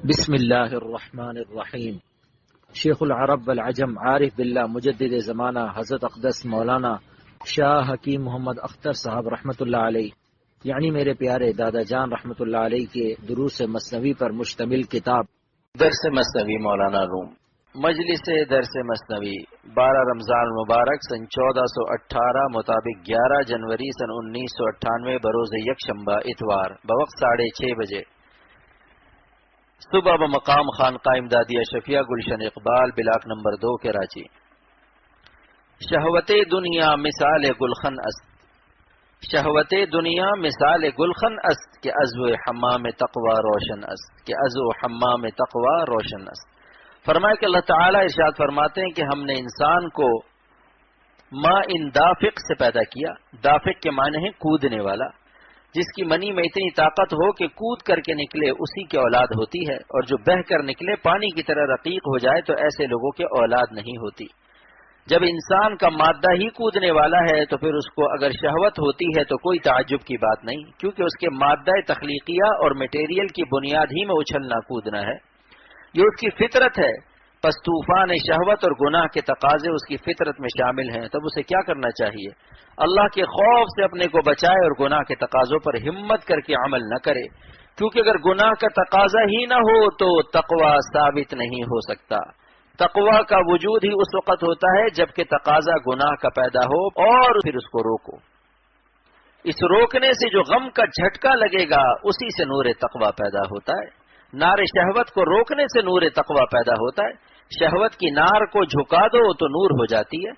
بسم اللہ الرحمن الرحیم۔ شیخ العرب والعجم عارف باللہ مجدد زمانہ حضرت اقدس مولانا شاہ حکیم محمد اختر صاحب رحمۃ اللہ علیہ، یعنی میرے پیارے دادا جان رحمۃ اللہ علیہ کے دروس مثنوی پر مشتمل کتاب درس مثنوی مولانا روم، مجلس درس مثنوی 12 رمضان مبارک سن 1418 مطابق 11 جنوری سن 1998 بروز یکشنبہ اتوار بوقت 6:30 بجے صبح بمقام خانقاہ امدادیہ شفیہ گلشن اقبال بلاک نمبر 2 کراچی۔ شہوت دنیا مثال گلخن است، شہوت دنیا مثال گلخن است کہ عزو حمام تقوی روشن است، کہ عزو حمام تقوی روشن است۔ فرمایا کہ اللہ تعالیٰ ارشاد فرماتے ہیں کہ ہم نے انسان کو ما ان دافق سے پیدا کیا۔ دافق کے معنی ہے کودنے والا، جس کی منی میں اتنی طاقت ہو کہ کود کر کے نکلے اسی کی اولاد ہوتی ہے، اور جو بہہ کر نکلے پانی کی طرح رقیق ہو جائے تو ایسے لوگوں کے اولاد نہیں ہوتی۔ جب انسان کا مادہ ہی کودنے والا ہے تو پھر اس کو اگر شہوت ہوتی ہے تو کوئی تعجب کی بات نہیں، کیونکہ اس کے مادہ تخلیقیہ اور میٹیریل کی بنیاد ہی میں اچھلنا کودنا ہے، یہ اس کی فطرت ہے۔ پس طوفان شہوت اور گناہ کے تقاضے اس کی فطرت میں شامل ہیں، تب اسے کیا کرنا چاہیے؟ اللہ کے خوف سے اپنے کو بچائے اور گناہ کے تقاضوں پر ہمت کر کے عمل نہ کرے، کیونکہ اگر گناہ کا تقاضا ہی نہ ہو تو تقوی ثابت نہیں ہو سکتا۔ تقوی کا وجود ہی اس وقت ہوتا ہے جبکہ تقاضا گناہ کا پیدا ہو، اور پھر اس کو روکو۔ اس روکنے سے جو غم کا جھٹکا لگے گا اسی سے نور تقوی پیدا ہوتا ہے۔ نار شہوت کو روکنے سے نور تقوی پیدا ہوتا ہے۔ شہوت کی نار کو جھکا دو تو نور ہو جاتی ہے۔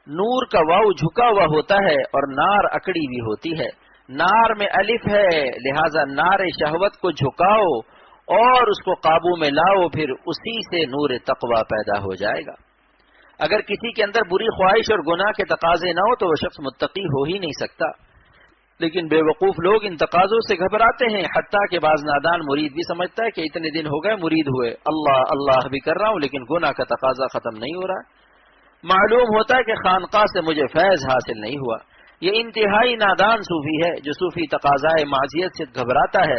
نور کا واو جھکا ہوا ہوتا ہے اور نار اکڑی بھی ہوتی ہے۔ نار میں الف ہے، لہذا نار شہوت کو جھکاؤ اور اس کو قابو میں لاؤ، پھر اسی سے نور تقوی پیدا ہو جائے گا۔ اگر کسی کے اندر بری خواہش اور گناہ کے تقاضے نہ ہو تو وہ شخص متقی ہو ہی نہیں سکتا، لیکن بے وقوف لوگ ان تقاضوں سے گھبراتے ہیں، حتیٰ کہ بعض نادان مرید بھی سمجھتا ہے کہ اتنے دن ہو گئے مرید ہوئے، اللہ اللہ بھی کر رہا ہوں لیکن گناہ کا تقاضا ختم نہیں ہو رہا۔ معلوم ہوتا ہے کہ خانقاہ سے مجھے فیض حاصل نہیں ہوا۔ یہ انتہائی نادان صوفی ہے جو صوفی تقاضائے معصیت سے گھبراتا ہے۔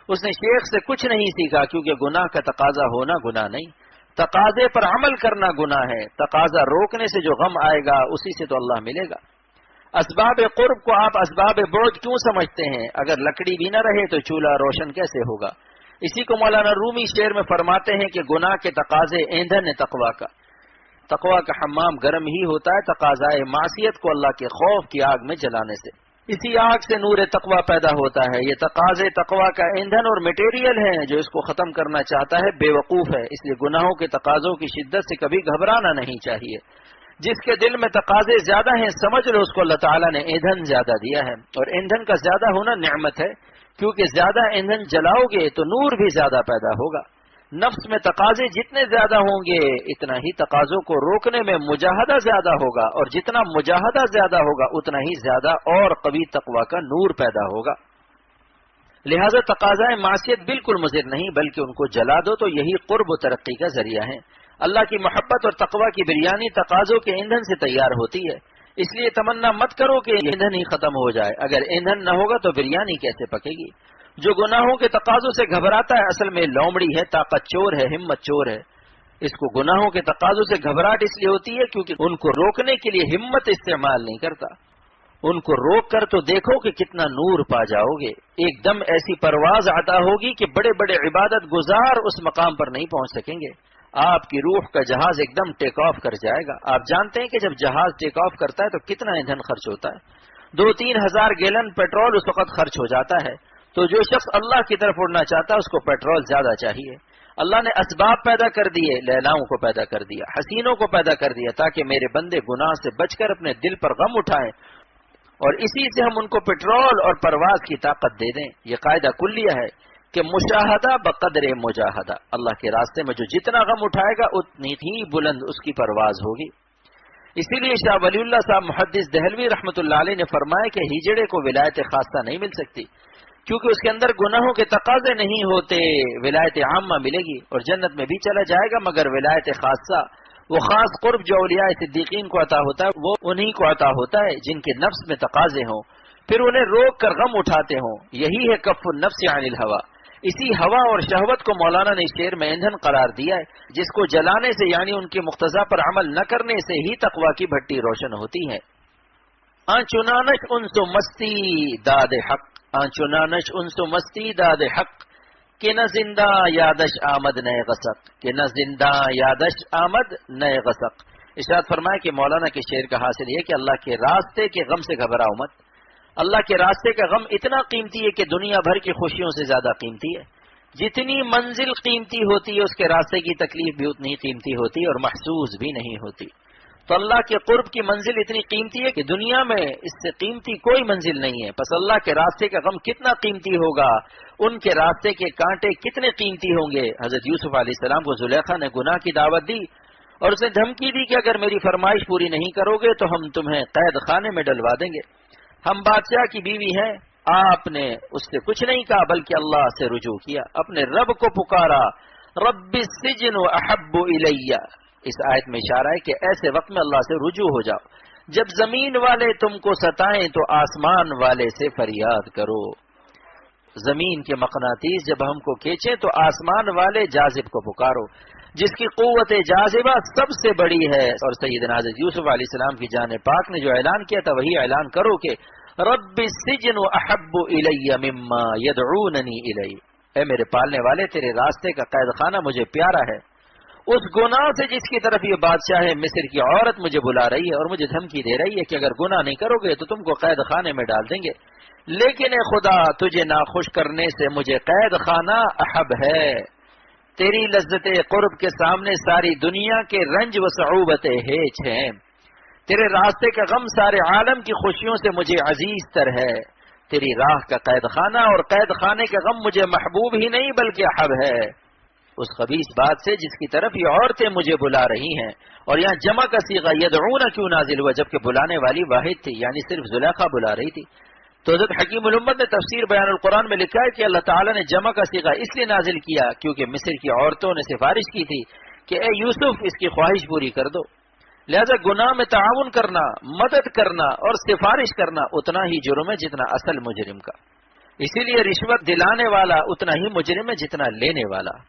اس نے شیخ سے کچھ نہیں سیکھا، کیونکہ گناہ کا تقاضا ہونا گناہ نہیں، تقاضے پر عمل کرنا گناہ ہے۔ تقاضا روکنے سے جو غم آئے گا اسی سے تو اللہ ملے گا۔ اسباب قرب کو آپ اسباب بعد کیوں سمجھتے ہیں؟ اگر لکڑی بھی نہ رہے تو چولہا روشن کیسے ہوگا؟ اسی کو مولانا رومی شعر میں فرماتے ہیں کہ گناہ کے تقاضے ایندھن ہے تقوی کا۔ تقوی کا حمام گرم ہی ہوتا ہے تقاضائے معصیت کو اللہ کے خوف کی آگ میں جلانے سے۔ اسی آگ سے نور تقوی پیدا ہوتا ہے۔ یہ تقاضے تقوی کا ایندھن اور میٹیریل ہیں، جو اس کو ختم کرنا چاہتا ہے بے وقوف ہے۔ اس لیے گناہوں کے تقاضوں کی شدت سے کبھی گھبرانا نہیں چاہیے۔ جس کے دل میں تقاضے زیادہ ہیں سمجھ لو اس کو اللہ تعالیٰ نے ایندھن زیادہ دیا ہے، اور ایندھن کا زیادہ ہونا نعمت ہے، کیونکہ زیادہ ایندھن جلاؤ گے تو نور بھی زیادہ پیدا ہوگا۔ نفس میں تقاضے جتنے زیادہ ہوں گے اتنا ہی تقاضوں کو روکنے میں مجاہدہ زیادہ ہوگا، اور جتنا مجاہدہ زیادہ ہوگا اتنا ہی زیادہ اور قوی تقوی کا نور پیدا ہوگا۔ لہذا تقاضائے معصیت بالکل مضر نہیں، بلکہ ان کو جلا دو تو یہی قرب و ترقی کا ذریعہ ہے۔ اللہ کی محبت اور تقوی کی بریانی تقاضوں کے ایندھن سے تیار ہوتی ہے، اس لیے تمنا مت کرو کہ ایندھن ہی ختم ہو جائے۔ اگر ایندھن نہ ہوگا تو بریانی کیسے پکے گی؟ جو گناہوں کے تقاضوں سے گھبراتا ہے اصل میں لومڑی ہے، طاقت چور ہے، ہمت چور ہے۔ اس کو گناہوں کے تقاضوں سے گھبراہٹ اس لیے ہوتی ہے کیونکہ ان کو روکنے کے لیے ہمت استعمال نہیں کرتا۔ ان کو روک کر تو دیکھو کہ کتنا نور پا جاؤ گے۔ ایک دم ایسی پرواز عطا ہوگی کہ بڑے بڑے عبادت گزار اس مقام پر نہیں پہنچ سکیں گے۔ آپ کی روح کا جہاز ایک دم ٹیک آف کر جائے گا۔ آپ جانتے ہیں کہ جب جہاز ٹیک آف کرتا ہے تو کتنا ایندھن خرچ ہوتا ہے؟ 2-3 ہزار گیلن پیٹرول اس وقت خرچ ہو جاتا ہے۔ تو جو شخص اللہ کی طرف اڑنا چاہتا ہے اس کو پیٹرول زیادہ چاہیے۔ اللہ نے اسباب پیدا کر دیے، لیلاؤں کو پیدا کر دیا، حسینوں کو پیدا کر دیا، تاکہ میرے بندے گناہ سے بچ کر اپنے دل پر غم اٹھائیں، اور اسی سے ہم ان کو پیٹرول اور پرواز کی طاقت دے دیں۔ یہ قاعدہ کلیہ ہے کہ مشاہدہ بقدر مجاہدہ، اللہ کے راستے میں جو جتنا غم اٹھائے گا اتنی ہی بلند اس کی پرواز ہوگی۔ اسی لیے شاہ ولی اللہ صاحب محدث دہلوی رحمۃ اللہ علیہ نے فرمایا کہ ہجڑے کو ولایت خاصہ نہیں مل سکتی، کیونکہ اس کے اندر گناہوں کے تقاضے نہیں ہوتے۔ ولایت عامہ ملے گی اور جنت میں بھی چلا جائے گا، مگر ولایت خاصہ، وہ خاص قرب جو اولیاء صدیقین کو عطا ہوتا ہے وہ انہی کو عطا ہوتا ہے جن کے نفس میں تقاضے ہوں، پھر انہیں روک کر غم اٹھاتے ہوں۔ یہی ہے کف النفس عن الہوی۔ اسی ہوا اور شہوت کو مولانا نے شعر میں ایندھن قرار دیا ہے، جس کو جلانے سے یعنی ان کے مقتضا پر عمل نہ کرنے سے ہی تقویٰ کی بھٹی روشن ہوتی ہے۔ چنانش انس و مستی داد حق، چنانش انس و مستی داد حق، کہ نہ زندہ یادش آمد نئے غسق، کہ نہ زندہ یادش آمد نئے غسق۔ ارشاد فرمایا کہ مولانا کے شعر کا حاصل یہ کہ اللہ کے راستے کے غم سے گھبراؤ مت۔ اللہ کے راستے کا غم اتنا قیمتی ہے کہ دنیا بھر کی خوشیوں سے زیادہ قیمتی ہے۔ جتنی منزل قیمتی ہوتی ہے اس کے راستے کی تکلیف بھی اتنی قیمتی ہوتی ہے اور محسوس بھی نہیں ہوتی۔ تو اللہ کے قرب کی منزل اتنی قیمتی ہے کہ دنیا میں اس سے قیمتی کوئی منزل نہیں ہے۔ پس اللہ کے راستے کا غم کتنا قیمتی ہوگا، ان کے راستے کے کانٹے کتنے قیمتی ہوں گے۔ حضرت یوسف علیہ السلام کو زلیخا نے گناہ کی دعوت دی اور اسے دھمکی دی کہ اگر میری فرمائش پوری نہیں کرو گے تو ہم تمہیں قید خانے میں ڈلوا دیں گے۔ ہم بادشاہ کی بیوی ہیں۔ آپ نے اس سے کچھ نہیں کہا بلکہ اللہ سے رجوع کیا، اپنے رب کو پکارا، رب السجن احب الیہ۔ اس آیت میں اشارہ ہے کہ ایسے وقت میں اللہ سے رجوع ہو جاؤ، جب زمین والے تم کو ستائیں تو آسمان والے سے فریاد کرو۔ زمین کے مقناطیس جب ہم کو کھینچیں تو آسمان والے جاذب کو پکارو، جس کی قوت جاذبہ سب سے بڑی ہے۔ اور سیدنا حضرت یوسف علیہ السلام کی جان پاک نے جو اعلان کیا تھا وہی اعلان کرو کہ رب السجن احب الی مما یدعوننی الی، اے میرے پالنے والے تیرے راستے کا قید خانہ مجھے پیارا ہے اس گناہ سے جس کی طرف یہ بادشاہ مصر کی عورت مجھے بلا رہی ہے اور مجھے دھمکی دے رہی ہے کہ اگر گناہ نہیں کرو گے تو تم کو قید خانے میں ڈال دیں گے، لیکن اے خدا تجھے ناخوش کرنے سے مجھے قید خانہ احب ہے۔ تیری لذت قرب کے سامنے ساری دنیا کے رنج و صعوبتیں ہیچ ہیں، تیرے راستے کا غم سارے عالم کی خوشیوں سے مجھے عزیز تر ہے۔ تیری راہ کا قید خانہ اور قید خانے کا غم مجھے محبوب ہی نہیں بلکہ احب ہے، اس خبیث بات سے جس کی طرف یہ عورتیں مجھے بلا رہی ہیں۔ اور یہاں جمع کا صیغہ یدعون کیوں نازل ہوا جبکہ بلانے والی واحد تھی، یعنی صرف زلیخا بلا رہی تھی؟ تو حضرت حکیم الامت نے تفسیر بیان القرآن میں لکھا ہے کہ اللہ تعالیٰ نے جمع کا صیغہ اس لیے نازل کیا کیونکہ مصر کی عورتوں نے سفارش کی تھی کہ اے یوسف اس کی خواہش پوری کر دو، لہذا گناہ میں تعاون کرنا، مدد کرنا اور سفارش کرنا اتنا ہی جرم ہے جتنا اصل مجرم کا، اسی لیے رشوت دلانے والا اتنا ہی مجرم ہے جتنا لینے والا۔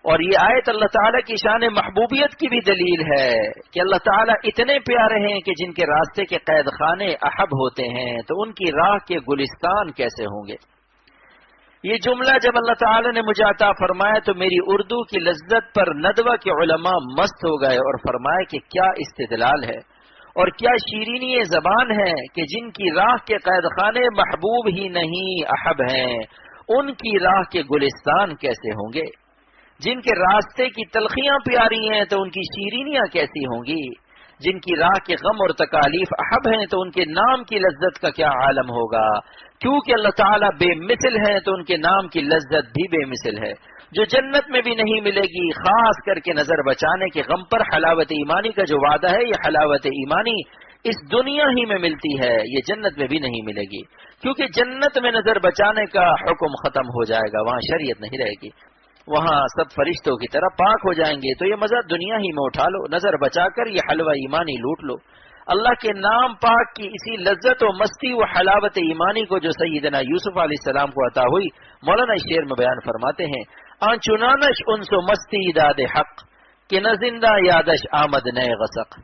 اور یہ آیت اللہ تعالیٰ کی شان محبوبیت کی بھی دلیل ہے کہ اللہ تعالیٰ اتنے پیارے ہیں کہ جن کے راستے کے قید خانے احب ہوتے ہیں تو ان کی راہ کے گلستان کیسے ہوں گے۔ یہ جملہ جب اللہ تعالیٰ نے مجھے عطا فرمایا تو میری اردو کی لذت پر ندوہ کے علماء مست ہو گئے اور فرمایا کہ کیا استدلال ہے اور کیا شیرینی زبان ہے کہ جن کی راہ کے قید خانے محبوب ہی نہیں احب ہیں ان کی راہ کے گلستان کیسے ہوں گے، جن کے راستے کی تلخیاں پیاری ہیں تو ان کی شیرینیاں کیسی ہوں گی، جن کی راہ کے غم اور تکالیف احب ہیں تو ان کے نام کی لذت کا کیا عالم ہوگا، کیونکہ اللہ تعالیٰ بے مثل ہیں تو ان کے نام کی لذت بھی بے مثل ہے، جو جنت میں بھی نہیں ملے گی۔ خاص کر کے نظر بچانے کے غم پر حلاوت ایمانی کا جو وعدہ ہے یہ حلاوت ایمانی اس دنیا ہی میں ملتی ہے، یہ جنت میں بھی نہیں ملے گی، کیونکہ جنت میں نظر بچانے کا حکم ختم ہو جائے گا، وہاں شریعت نہیں رہے گی، وہاں سب فرشتوں کی طرح پاک ہو جائیں گے، تو یہ مزہ دنیا ہی میں اٹھا لو، نظر بچا کر یہ حلوہ ایمانی لوٹ لو۔ اللہ کے نام پاک کی اسی لذت و مستی و حلاوت ایمانی کو جو سیدنا یوسف علیہ السلام کو عطا ہوئی مولانا اس شعر میں بیان فرماتے ہیں، آن چنانش انس و مستی داد حق کہ نہ زندہ یادش آمد نئے غسق۔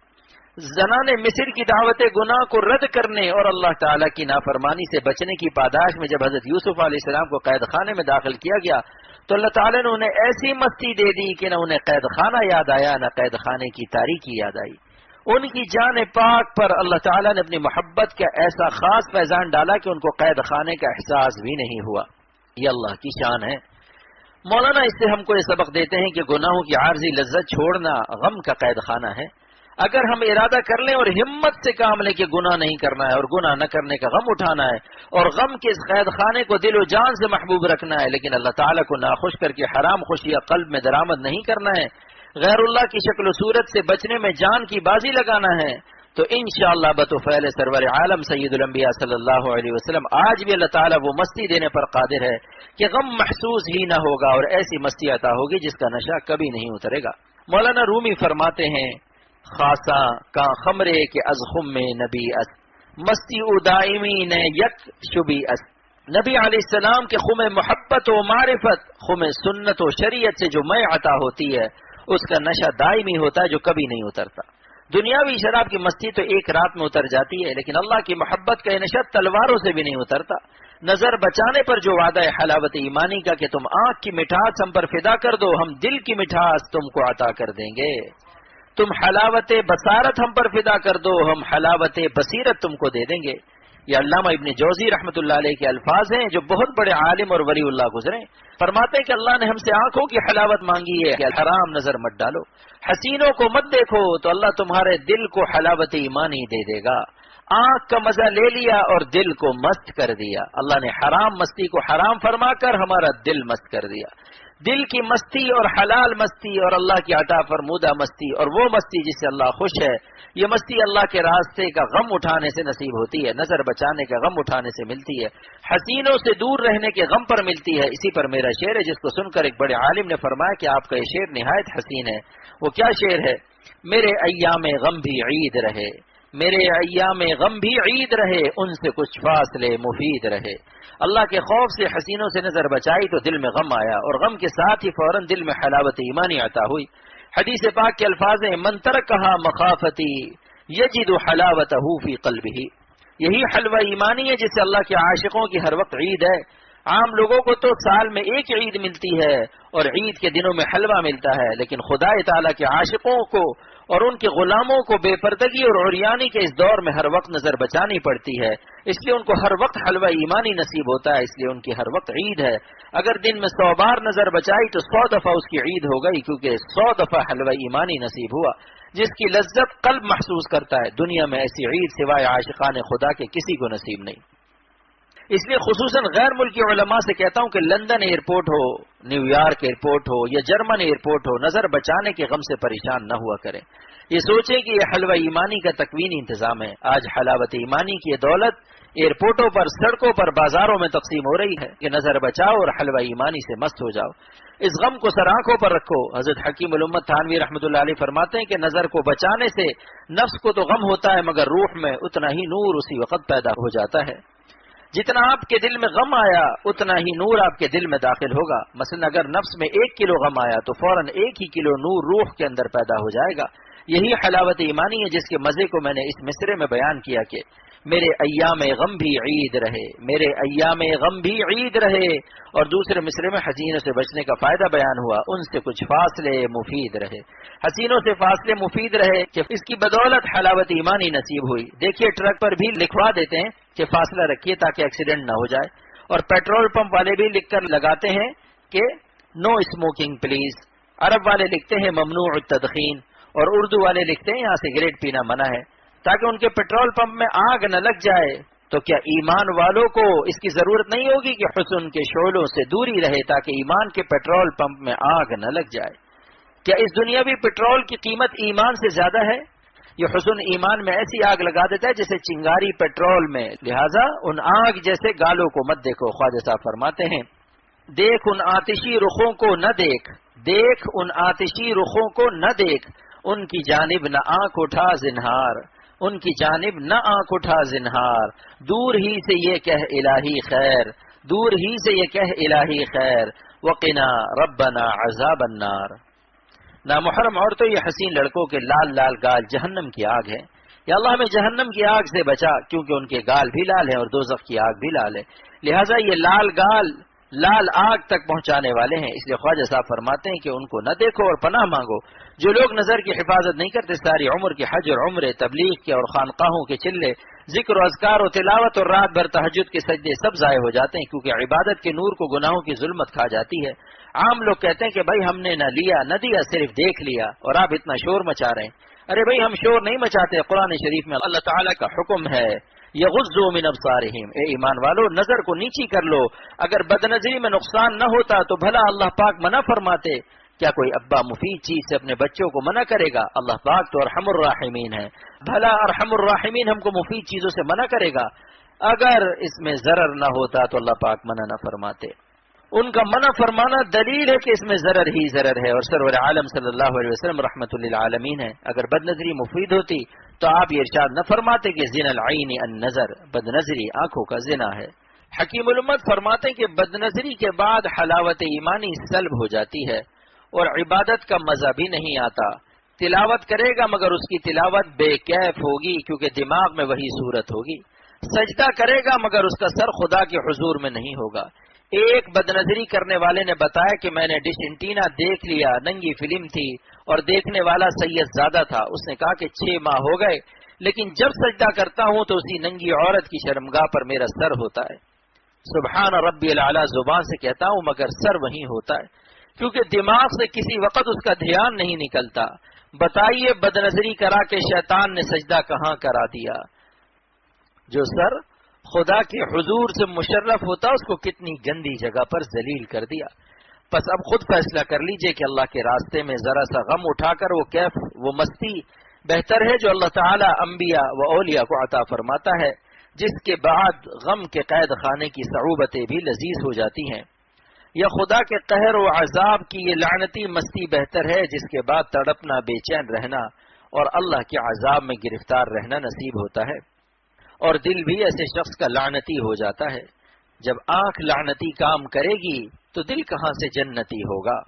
زنان مصر کی دعوت گناہ کو رد کرنے اور اللہ تعالیٰ کی نافرمانی سے بچنے کی پاداش میں جب حضرت یوسف علیہ السلام کو قید خانے میں داخل کیا گیا تو اللہ تعالیٰ نے انہیں ایسی مستی دے دی کہ نہ انہیں قید خانہ یاد آیا نہ قید خانے کی تاریکی یاد آئی۔ ان کی جان پاک پر اللہ تعالیٰ نے اپنی محبت کا ایسا خاص فیضان ڈالا کہ ان کو قید خانے کا احساس بھی نہیں ہوا۔ یہ اللہ کی شان ہے۔ مولانا اس سے ہم کو یہ سبق دیتے ہیں کہ گناہوں کی عارضی لذت چھوڑنا غم کا قید خانہ ہے۔ اگر ہم ارادہ کر لیں اور ہمت سے کام لیں کہ گناہ نہیں کرنا ہے اور گناہ نہ کرنے کا غم اٹھانا ہے اور غم کے اس قید خانے کو دل و جان سے محبوب رکھنا ہے، لیکن اللہ تعالیٰ کو ناخوش کر کے حرام خوشیاں قلب میں درآمد نہیں کرنا ہے، غیر اللہ کی شکل و صورت سے بچنے میں جان کی بازی لگانا ہے، تو انشاءاللہ بطفیل سرور عالم سید الانبیاء صلی اللہ علیہ وسلم آج بھی اللہ تعالیٰ وہ مستی دینے پر قادر ہے کہ غم محسوس ہی نہ ہوگا اور ایسی مستی عطا ہوگی جس کا نشہ کبھی نہیں اترے گا۔ مولانا رومی فرماتے ہیں، خاصا کا خمرے کے از خم میں نبی اس مستی او دائمی نے یک شبی اس نبی علیہ السلام کے خم محبت و معرفت، خم سنت و شریعت سے جو میں عطا ہوتی ہے اس کا نشہ دائمی ہوتا ہے جو کبھی نہیں اترتا۔ دنیاوی شراب کی مستی تو ایک رات میں اتر جاتی ہے، لیکن اللہ کی محبت کا یہ نشہ تلواروں سے بھی نہیں اترتا۔ نظر بچانے پر جو وعدہ ہے حلاوت ایمانی کا کہ تم آنکھ کی مٹھاس ہم پر فدا کر دو، ہم دل کی مٹھاس تم کو عطا کر دیں گے۔ تم حلاوت بصارت ہم پر فدا کر دو، ہم حلاوت بصیرت تم کو دے دیں گے۔ یہ علامہ ابن جوزی رحمۃ اللہ علیہ کے الفاظ ہیں جو بہت بڑے عالم اور ولی اللہ گزرے۔ فرماتے ہیں کہ اللہ نے ہم سے آنکھوں کی حلاوت مانگی ہے کہ حرام نظر مت ڈالو، حسینوں کو مت دیکھو تو اللہ تمہارے دل کو حلاوت ایمانی دے دے گا۔ آنکھ کا مزہ لے لیا اور دل کو مست کر دیا، اللہ نے حرام مستی کو حرام فرما کر ہمارا دل مست کر دیا۔ دل کی مستی اور حلال مستی اور اللہ کی عطا فرمودہ مستی اور وہ مستی جس سے اللہ خوش ہے، یہ مستی اللہ کے راستے کا غم اٹھانے سے نصیب ہوتی ہے، نظر بچانے کا غم اٹھانے سے ملتی ہے، حسینوں سے دور رہنے کے غم پر ملتی ہے۔ اسی پر میرا شعر ہے جس کو سن کر ایک بڑے عالم نے فرمایا کہ آپ کا یہ شعر نہایت حسین ہے۔ وہ کیا شعر ہے؟ میرے ایام غم بھی عید رہے، میرے ایام غم بھی عید رہے، ان سے کچھ فاصلے مفید رہے۔ اللہ کے خوف سے حسینوں سے نظر بچائی تو دل میں غم آیا، اور غم کے ساتھ ہی فوراً دل میں حلاوت ایمانی عطا ہوئی۔ حدیث پاک کے الفاظ ہیں من ترکھا مخافتی یجد حلاوتہ فی قلبہ، یہی حلوہ ایمانی ہے جس سے اللہ کے عاشقوں کی ہر وقت عید ہے۔ عام لوگوں کو تو سال میں ایک عید ملتی ہے اور عید کے دنوں میں حلوہ ملتا ہے، لیکن خدا تعالیٰ کے عاشقوں کو اور ان کے غلاموں کو بے پردگی اور عریانی کے اس دور میں ہر وقت نظر بچانی پڑتی ہے، اس لیے ان کو ہر وقت حلوہ ایمانی نصیب ہوتا ہے، اس لیے ان کی ہر وقت عید ہے۔ اگر دن میں 100 بار نظر بچائی تو 100 دفعہ اس کی عید ہو گئی، کیونکہ 100 دفعہ حلوہ ایمانی نصیب ہوا، جس کی لذت قلب محسوس کرتا ہے۔ دنیا میں ایسی عید سوائے عاشقان خدا کے کسی کو نصیب نہیں۔ اس لیے خصوصاً غیر ملکی علماء سے کہتا ہوں کہ لندن ایئرپورٹ ہو، نیو یارک ایئرپورٹ ہو یا جرمن ایئرپورٹ ہو، نظر بچانے کے غم سے پریشان نہ ہوا کریں۔ یہ سوچیں کہ یہ حلوہ ایمانی کا تکوینی انتظام ہے۔ آج حلاوت ایمانی کی دولت ایئرپورٹوں پر، سڑکوں پر، بازاروں میں تقسیم ہو رہی ہے کہ نظر بچاؤ اور حلوہ ایمانی سے مست ہو جاؤ۔ اس غم کو سر آنکھوں پر رکھو۔ حضرت حکیم الامت تھانوی رحمۃ اللہ علیہ فرماتے ہیں کہ نظر کو بچانے سے نفس کو تو غم ہوتا ہے مگر روح میں اتنا ہی نور اسی وقت پیدا ہو جاتا ہے۔ جتنا آپ کے دل میں غم آیا اتنا ہی نور آپ کے دل میں داخل ہوگا۔ مثلا اگر نفس میں 1 کلو غم آیا تو فوراً 1 ہی کلو نور روح کے اندر پیدا ہو جائے گا۔ یہی حلاوت ایمانی ہے جس کے مزے کو میں نے اس مصرے میں بیان کیا کہ میرے ایام غم بھی عید رہے، میرے ایام غم بھی عید رہے، اور دوسرے مصرے میں حسینوں سے بچنے کا فائدہ بیان ہوا، ان سے کچھ فاصلے مفید رہے۔ حسینوں سے فاصلے مفید رہے کہ اس کی بدولت حلاوت ایمانی نصیب ہوئی۔ دیکھیے ٹرک پر بھی لکھوا دیتے ہیں کہ فاصلہ رکھیے تاکہ ایکسیڈنٹ نہ ہو جائے، اور پیٹرول پمپ والے بھی لکھ کر لگاتے ہیں کہ نو اسموکنگ پلیز۔ عرب والے لکھتے ہیں ممنوع التدخین، اور اردو والے لکھتے ہیں یہاں سگریٹ پینا منع ہے، تاکہ ان کے پیٹرول پمپ میں آگ نہ لگ جائے۔ تو کیا ایمان والوں کو اس کی ضرورت نہیں ہوگی کہ حسن کے شعلوں سے دوری رہے تاکہ ایمان کے پیٹرول پمپ میں آگ نہ لگ جائے؟ کیا اس دنیاوی پیٹرول کی قیمت ایمان سے زیادہ ہے؟ یہ حسن ایمان میں ایسی آگ لگا دیتا ہے جیسے چنگاری پیٹرول میں، لہٰذا ان آگ جیسے گالوں کو مت دیکھو۔ خواجہ صاحب فرماتے ہیں دیکھ ان آتشی رخوں کو نہ دیکھ، دیکھ ان آتشی رخوں کو نہ دیکھ، ان کی جانب نہ آنکھ اٹھا زنہار، ان کی جانب نہ آنکھ اٹھا زنہار، دور ہی سے یہ کہہ الہی خیر، دور ہی سے یہ کہہ الہی خیر، وقنا ربنا عذاب النار۔ نامحرم عورتوں یہ حسین لڑکوں کے لال لال گال جہنم کی آگ ہے، یا اللہ ہمیں جہنم کی آگ سے بچا، کیونکہ ان کے گال بھی لال ہیں اور دوزخ کی آگ بھی لال ہے، لہٰذا یہ لال گال لال آگ تک پہنچانے والے ہیں۔ اس لیے خواجہ صاحب فرماتے ہیں کہ ان کو نہ دیکھو اور پناہ مانگو۔ جو لوگ نظر کی حفاظت نہیں کرتے ساری عمر کے حج اور عمرے، تبلیغ کے اور خانقاہوں کے چلے، ذکر و اذکار و تلاوت اور رات بھر تہجد کے سجدے سب ضائع ہو جاتے ہیں، کیونکہ عبادت کے نور کو گناہوں کی ظلمت کھا جاتی ہے۔ عام لوگ کہتے ہیں کہ بھائی ہم نے نہ لیا نہ دیا، صرف دیکھ لیا، اور آپ اتنا شور مچا رہے ہیں۔ ارے بھائی ہم شور نہیں مچاتے، قرآن شریف میں اللہ تعالیٰ کا حکم ہے یغضوا من ابصارہم، اے ایمان والو نظر کو نیچی کر لو۔ اگر بدنظری میں نقصان نہ ہوتا تو بھلا اللہ پاک منع فرماتے؟ کیا کوئی ابا مفید چیز سے اپنے بچوں کو منع کرے گا؟ اللہ پاک تو ارحم الراحمین ہے، بھلا ارحم الراحمین ہم کو مفید چیزوں سے منع کرے گا؟ اگر اس میں ضرر نہ ہوتا تو اللہ پاک منع نہ فرماتے۔ ان کا منع فرمانا دلیل ہے کہ اس میں ضرر ہی ضرر ہے، اور سرور عالم صلی اللہ علیہ وسلم رحمۃ للعالمین ہے۔ اگر بد نظری مفید ہوتی تو آپ یہ ارشاد نہ فرماتے کہ زنا العین النظر، بد نظری آنکھوں کا زنا ہے۔ حکیم الامت فرماتے ہیں کہ بدنظری کے بعد حلاوت ایمانی سلب ہو جاتی ہے اور عبادت کا مزہ بھی نہیں آتا. تلاوت کرے گا مگر اس کی تلاوت بے کیف ہوگی کیونکہ دماغ میں وہی صورت ہوگی. سجدہ کرے گا مگر اس کا سر خدا کے حضور میں نہیں ہوگا. ایک بدنظری کرنے والے نے بتایا کہ میں نے ڈش انٹینا دیکھ لیا، ننگی فلم تھی اور دیکھنے والا سید زادہ تھا. اس نے کہا کہ 6 ماہ ہو گئے لیکن جب سجدہ کرتا ہوں تو اسی ننگی عورت کی شرمگاہ پر میرا سر ہوتا ہے. سبحان ربی الاعلی زبان سے کہتا ہوں مگر سر وہیں ہوتا ہے کیونکہ دماغ سے کسی وقت اس کا دھیان نہیں نکلتا. بتائیے بدنظری کرا کے شیطان نے سجدہ کہاں کرا دیا؟ جو سر خدا کے حضور سے مشرف ہوتا اس کو کتنی گندی جگہ پر ذلیل کر دیا. بس اب خود فیصلہ کر لیجئے کہ اللہ کے راستے میں ذرا سا غم اٹھا کر وہ کیف وہ مستی بہتر ہے جو اللہ تعالی انبیاء و اولیاء کو عطا فرماتا ہے، جس کے بعد غم کے قید خانے کی صعوبتیں بھی لذیذ ہو جاتی ہیں، یا خدا کے قہر و عذاب کی یہ لعنتی مستی بہتر ہے جس کے بعد تڑپنا، بے چین رہنا اور اللہ کے عذاب میں گرفتار رہنا نصیب ہوتا ہے. اور دل بھی ایسے شخص کا لعنتی ہو جاتا ہے. جب آنکھ لعنتی کام کرے گی تو دل کہاں سے جنتی ہوگا؟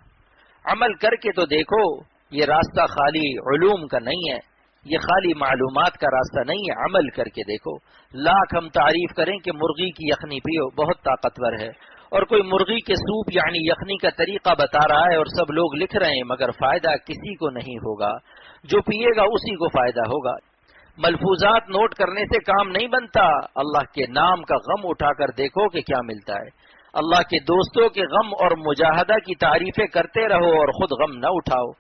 عمل کر کے تو دیکھو، یہ راستہ خالی علوم کا نہیں ہے، یہ خالی معلومات کا راستہ نہیں ہے. عمل کر کے دیکھو. لاکھ ہم تعریف کریں کہ مرغی کی یخنی پیو، بہت طاقتور ہے، اور کوئی مرغی کے سوپ یعنی یخنی کا طریقہ بتا رہا ہے اور سب لوگ لکھ رہے ہیں، مگر فائدہ کسی کو نہیں ہوگا. جو پیے گا اسی کو فائدہ ہوگا. ملفوظات نوٹ کرنے سے کام نہیں بنتا. اللہ کے نام کا غم اٹھا کر دیکھو کہ کیا ملتا ہے. اللہ کے دوستوں کے غم اور مجاہدہ کی تعریفیں کرتے رہو اور خود غم نہ اٹھاؤ.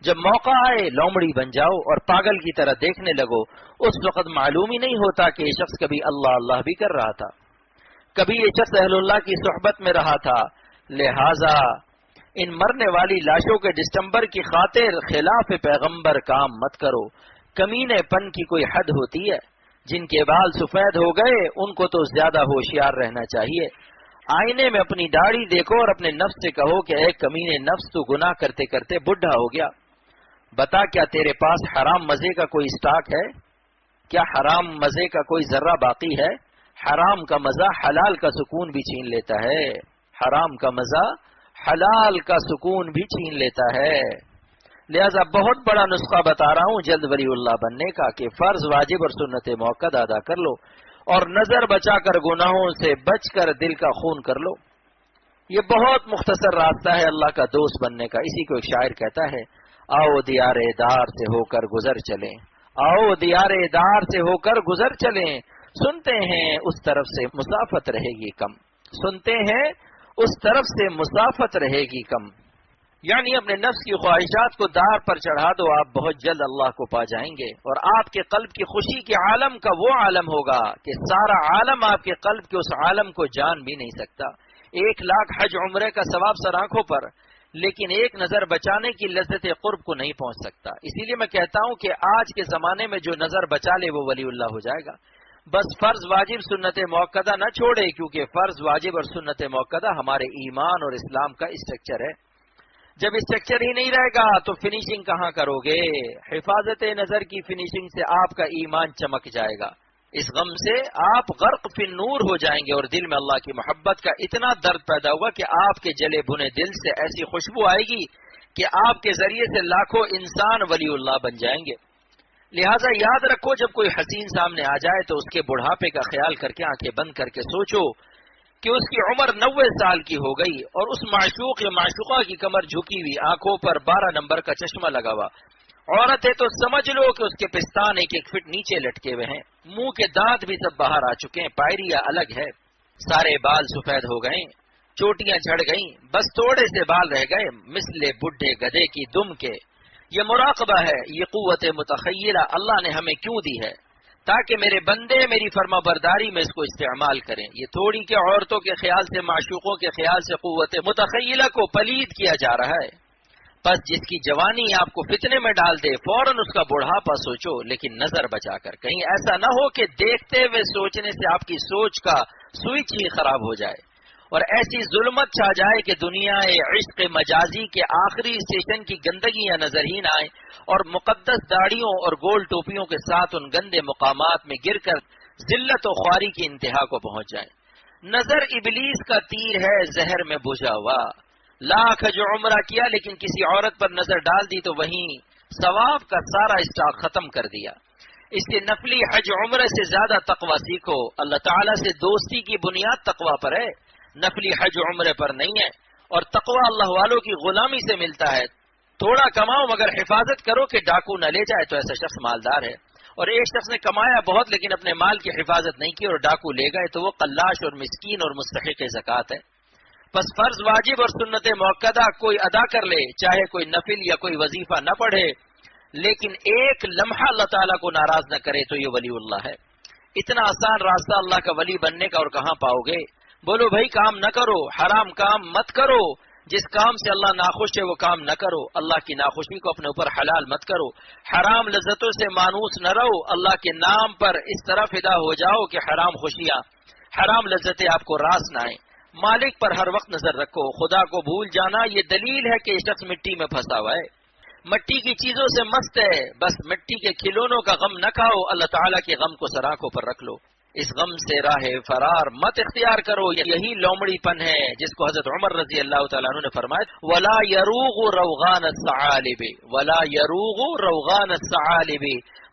جب موقع آئے لومڑی بن جاؤ اور پاگل کی طرح دیکھنے لگو. اس وقت معلوم ہی نہیں ہوتا کہ یہ شخص کبھی اللہ اللہ بھی کر رہا تھا، کبھی یہ شخص اہل اللہ کی صحبت میں رہا تھا. لہذا ان مرنے والی لاشوں کے ڈسمبر کی خاطر خلاف پیغمبر کام مت کرو. کمینے پن کی کوئی حد ہوتی ہے. جن کے بال سفید ہو گئے ان کو تو زیادہ ہوشیار رہنا چاہیے. آئینے میں اپنی داڑھی دیکھو اور اپنے نفس سے کہو کہ اے کمینے نفس، تو گناہ کرتے کرتے بڈھا ہو گیا. بتا کیا تیرے پاس حرام مزے کا کوئی اسٹاک ہے؟ کیا حرام مزے کا کوئی ذرہ باقی ہے؟ حرام کا مزہ حلال کا سکون بھی چھین لیتا ہے. حرام کا مزہ حلال کا سکون بھی چھین لیتا ہے. لہذا بہت بڑا نسخہ بتا رہا ہوں جلد ولی اللہ بننے کا کہ فرض، واجب اور سنت موقع ادا کر لو اور نظر بچا کر گناہوں سے بچ کر دل کا خون کر لو. یہ بہت مختصر راستہ ہے اللہ کا دوست بننے کا. اسی کو ایک شاعر کہتا ہے، آؤ دیار دار سے ہو کر گزر چلیں، آؤ دیار دار سے ہو کر گزر چلیں. سنتے ہیں اس طرف سے مسافت رہے گی کم، سنتے ہیں اس طرف سے مسافت رہے گی کم. یعنی اپنے نفس کی خواہشات کو دار پر چڑھا دو، آپ بہت جلد اللہ کو پا جائیں گے. اور آپ کے قلب کی خوشی کے عالم کا وہ عالم ہوگا کہ سارا عالم آپ کے قلب کے اس عالم کو جان بھی نہیں سکتا. 1,00,000 حج عمرے کا ثواب سر آنکھوں پر، لیکن ایک نظر بچانے کی لذت قرب کو نہیں پہنچ سکتا. اسی لیے میں کہتا ہوں کہ آج کے زمانے میں جو نظر بچا لے وہ ولی اللہ ہو جائے گا. بس فرض، واجب، سنت موقدہ نہ چھوڑے، کیونکہ فرض، واجب اور سنت موقدہ ہمارے ایمان اور اسلام کا اسٹرکچر ہے. جب اسٹرکچر ہی نہیں رہے گا تو فنیشنگ کہاں کرو گے؟ حفاظت نظر کی فنیشنگ سے آپ کا ایمان چمک جائے گا. اس غم سے آپ غرق فی النور ہو جائیں گے اور دل میں اللہ کی محبت کا اتنا درد پیدا ہوگا کہ آپ کے جلے بھنے دل سے ایسی خوشبو آئے گی کہ آپ کے ذریعے سے لاکھوں انسان ولی اللہ بن جائیں گے. لہٰذا یاد رکھو، جب کوئی حسین سامنے آ جائے تو اس کے بڑھاپے کا خیال کر کے آنکھیں بند کر کے سوچو کہ اس کی عمر 90 سال کی ہو گئی اور اس معشوق یا معشوقہ کی کمر جھکی ہوئی، آنکھوں پر 12 نمبر کا چشمہ لگا ہوا. عورت ہے تو سمجھ لو کہ اس کے پستان 1-1 فٹ نیچے لٹکے ہوئے ہیں، منہ کے دانت بھی سب باہر آ چکے ہیں، پائریا الگ ہے، سارے بال سفید ہو گئے، چوٹیاں جھڑ گئیں، بس تھوڑے سے بال رہ گئے، مثل بڈھے گدھے کی دم کے. یہ مراقبہ ہے، یہ قوت متخیلہ اللہ نے ہمیں کیوں دی ہے؟ تاکہ میرے بندے میری فرما برداری میں اس کو استعمال کریں. یہ تھوڑی کہ عورتوں کے خیال سے، معشوقوں کے خیال سے قوت متخیلہ کو پلید کیا جا رہا ہے. بس جس کی جوانی آپ کو فتنے میں ڈال دے فوراً اس کا بڑھاپا سوچو، لیکن نظر بچا کر. کہیں ایسا نہ ہو کہ دیکھتے ہوئے سوچنے سے آپ کی سوچ کا سوئچ ہی خراب ہو جائے اور ایسی ظلمت چھا جائے کہ دنیا عشق مجازی کے آخری اسٹیشن کی گندگیاں نظر ہی نہ آئیں اور مقدس داڑھیوں اور گول ٹوپیوں کے ساتھ ان گندے مقامات میں گر کر ذلت و خواری کی انتہا کو پہنچ جائیں. نظر ابلیس کا تیر ہے زہر میں بجھا ہوا. لاکھ جو عمرہ کیا لیکن کسی عورت پر نظر ڈال دی تو وہیں ثواب کا سارا اسٹاک ختم کر دیا. اس لیے نفلی حج عمرے سے زیادہ تقوی سیکھو. اللہ تعالیٰ سے دوستی کی بنیاد تقوی پر ہے، نفلی حج عمرے پر نہیں ہے. اور تقوی اللہ والوں کی غلامی سے ملتا ہے. تھوڑا کماؤ مگر حفاظت کرو کہ ڈاکو نہ لے جائے تو ایسا شخص مالدار ہے. اور ایک شخص نے کمایا بہت لیکن اپنے مال کی حفاظت نہیں کی اور ڈاکو لے گئے تو وہ قلاش اور مسکین اور مستحق زکوٰۃ ہے. بس فرض، واجب اور سنت موقدہ کوئی ادا کر لے، چاہے کوئی نفل یا کوئی وظیفہ نہ پڑھے، لیکن ایک لمحہ اللہ تعالیٰ کو ناراض نہ کرے تو یہ ولی اللہ ہے. اتنا آسان راستہ اللہ کا ولی بننے کا اور کہاں پاؤ گے؟ بولو بھائی کام نہ کرو، حرام کام مت کرو، جس کام سے اللہ ناخوش ہے وہ کام نہ کرو، اللہ کی ناخوشی کو اپنے اوپر حلال مت کرو، حرام لذتوں سے مانوس نہ رہو، اللہ کے نام پر اس طرح فدا ہو جاؤ کہ حرام خوشیاں، حرام لذتیں آپ کو راس نہ آئیں. مالک پر ہر وقت نظر رکھو. خدا کو بھول جانا یہ دلیل ہے کہ یہ شخص مٹی میں پھنسا ہوا ہے، مٹی کی چیزوں سے مست ہے. بس مٹی کے کھلونوں کا غم نہ کھاؤ، اللہ تعالیٰ کے غم کو سراخوں پر رکھ لو. اس غم سے راہ فرار مت اختیار کرو. یہی لومڑی پن ہے جس کو حضرت عمر رضی اللہ تعالیٰ عنہ نے فرمایا ولا یروغ روغان الثعالب ولا یروغ روغان الثعالب.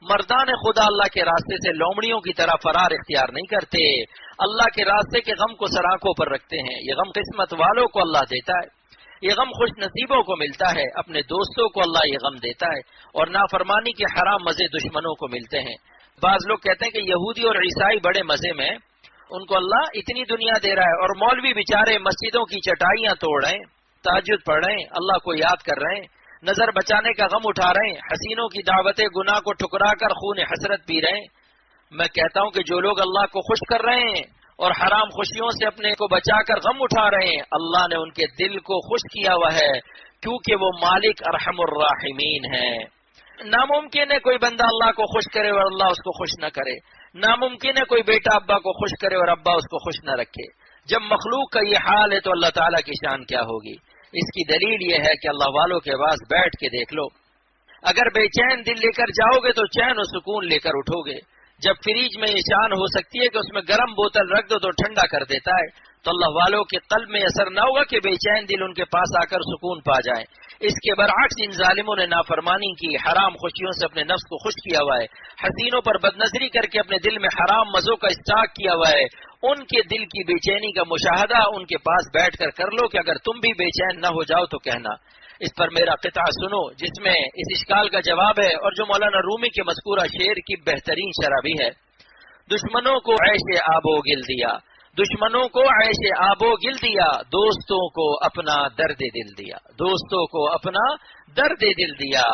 مردان خدا اللہ کے راستے سے لومڑیوں کی طرح فرار اختیار نہیں کرتے، اللہ کے راستے کے غم کو سراخوں پر رکھتے ہیں. یہ غم قسمت والوں کو اللہ دیتا ہے، یہ غم خوش نصیبوں کو ملتا ہے، اپنے دوستوں کو اللہ یہ غم دیتا ہے، اور نافرمانی کے حرام مزے دشمنوں کو ملتے ہیں. بعض لوگ کہتے ہیں کہ یہودی اور عیسائی بڑے مزے میں، ان کو اللہ اتنی دنیا دے رہا ہے، اور مولوی بیچارے مسجدوں کی چٹائیاں توڑ رہے ہیں، تہجد پڑھ رہے ہیں، اللہ کو یاد کر رہے ہیں، نظر بچانے کا غم اٹھا رہے ہیں، حسینوں کی دعوت گناہ کو ٹھکرا کر خون حسرت پی رہے ہیں. میں کہتا ہوں کہ جو لوگ اللہ کو خوش کر رہے ہیں اور حرام خوشیوں سے اپنے کو بچا کر غم اٹھا رہے ہیں، اللہ نے ان کے دل کو خوش کیا ہوا ہے، کیونکہ وہ مالک ارحم الراحمین ہے. ناممکن ہے کوئی بندہ اللہ کو خوش کرے اور اللہ اس کو خوش نہ کرے. ناممکن ہے کوئی بیٹا ابا کو خوش کرے اور ابا اس کو خوش نہ رکھے. جب مخلوق کا یہ حال ہے تو اللہ تعالیٰ کی شان کیا ہوگی؟ اس کی دلیل یہ ہے کہ اللہ والوں کے پاس بیٹھ کے دیکھ لو. اگر بے چین دل لے کر جاؤ گے تو چین و سکون لے کر اٹھو گے. جب فریج میں یہ شان ہو سکتی ہے کہ اس میں گرم بوتل رکھ دو تو ٹھنڈا کر دیتا ہے، تو اللہ والوں کے قلب میں اثر نہ ہوگا کہ بے چین دل ان کے پاس آ کر سکون پا جائیں. اس کے برعکس ان ظالموں نے نافرمانی کی، حرام خوشیوں سے اپنے نفس کو خوش کیا ہوا ہے، حسینوں پر بدنظری کر کے اپنے دل میں حرام مزوں کا اسٹاک کیا ہوا ہے. ان کے دل کی بے چینی کا مشاہدہ ان کے پاس بیٹھ کر لو کہ اگر تم بھی بے چین نہ ہو جاؤ تو کہنا. اس پر میرا قطعہ سنو جس میں اس اشکال کا جواب ہے اور جو مولانا رومی کے مذکورہ شعر کی بہترین شرح بھی ہے. دشمنوں کو عیش آب و گل دیا، دشمنوں کو عیش آب و گل دیا، دوستوں کو اپنا درد دل دیا، دوستوں کو اپنا درد دل دیا.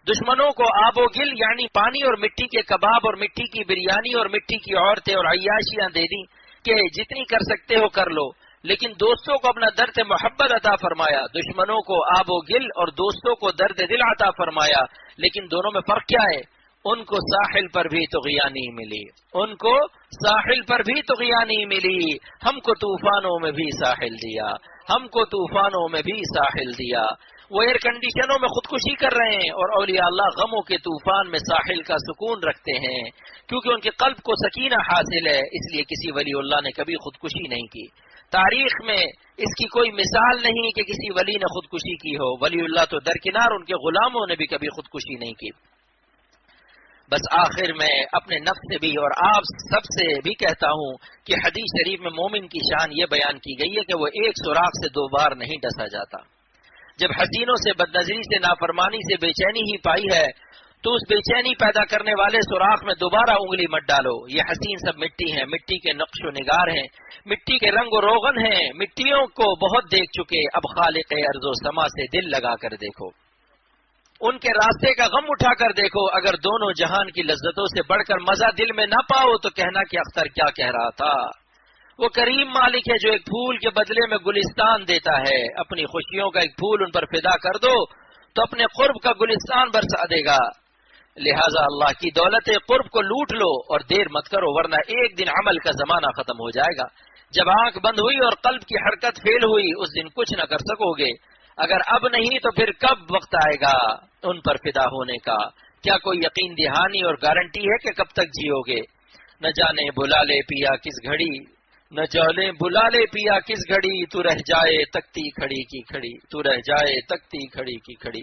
دشمنوں کو آب و گل یعنی پانی اور مٹی کے کباب اور مٹی کی بریانی اور مٹی کی عورتیں اور عیاشیاں دے دی کہ جتنی کر سکتے ہو کر لو، لیکن دوستوں کو اپنا درد محبت عطا فرمایا. دشمنوں کو آب و گل اور دوستوں کو درد دل عطا فرمایا، لیکن دونوں میں فرق کیا ہے؟ ان کو ساحل پر بھی طغیانی ملی، ان کو ساحل پر بھی طغیانی ملی. ہم کو طوفانوں میں بھی ساحل دیا، ہم کو طوفانوں میں بھی ساحل دیا. وہ ایئر کنڈیشنوں میں خودکشی کر رہے ہیں اور اولیاء اللہ غموں کے طوفان میں ساحل کا سکون رکھتے ہیں، کیونکہ ان کے قلب کو سکینہ حاصل ہے. اس لیے کسی ولی اللہ نے کبھی خودکشی نہیں کی. تاریخ میں اس کی کوئی مثال نہیں کہ کسی ولی نے خودکشی کی ہو. ولی اللہ تو درکنار ان کے غلاموں نے بھی کبھی خودکشی نہیں کی. بس آخر میں اپنے نفس سے بھی اور آپ سب سے بھی کہتا ہوں کہ حدیث شریف میں مومن کی شان یہ بیان کی گئی ہے کہ وہ ایک سوراخ سے دو بار نہیں ڈسا جاتا. جب حسینوں سے بدنظری سے نافرمانی سے بے چینی ہی پائی ہے تو اس بے چینی پیدا کرنے والے سوراخ میں دوبارہ انگلی مت ڈالو. یہ حسین سب مٹی ہیں، مٹی کے نقش و نگار ہیں، مٹی کے رنگ و روغن ہیں، مٹیوں کو بہت دیکھ چکے. اب خالق ارض و سما سے دل لگا کر دیکھو، ان کے راستے کا غم اٹھا کر دیکھو. اگر دونوں جہان کی لذتوں سے بڑھ کر مزہ دل میں نہ پاؤ تو کہنا کہ اختر کیا کہہ رہا تھا. وہ کریم مالک ہے جو ایک پھول کے بدلے میں گلستان دیتا ہے. اپنی خوشیوں کا ایک پھول ان پر فدا کر دو تو اپنے قرب کا گلستان برسا دے گا. لہٰذا اللہ کی دولت قرب کو لوٹ لو اور دیر مت کرو، ورنہ ایک دن عمل کا زمانہ ختم ہو جائے گا. جب آنکھ بند ہوئی اور قلب کی حرکت فیل ہوئی اس دن کچھ نہ کر سکو گے. اگر اب نہیں تو پھر کب وقت آئے گا ان پر فدا ہونے کا؟ کیا کوئی یقین دہانی اور گارنٹی ہے کہ کب تک جیو گے؟ نہ جانے بلا لے پیا کس گھڑی، نہ جولیں بلا لے پیا کس گھڑی، تو رہ جائے تکتی کھڑی کی کھڑی، تو رہ جائے تکتی کھڑی کی کھڑی۔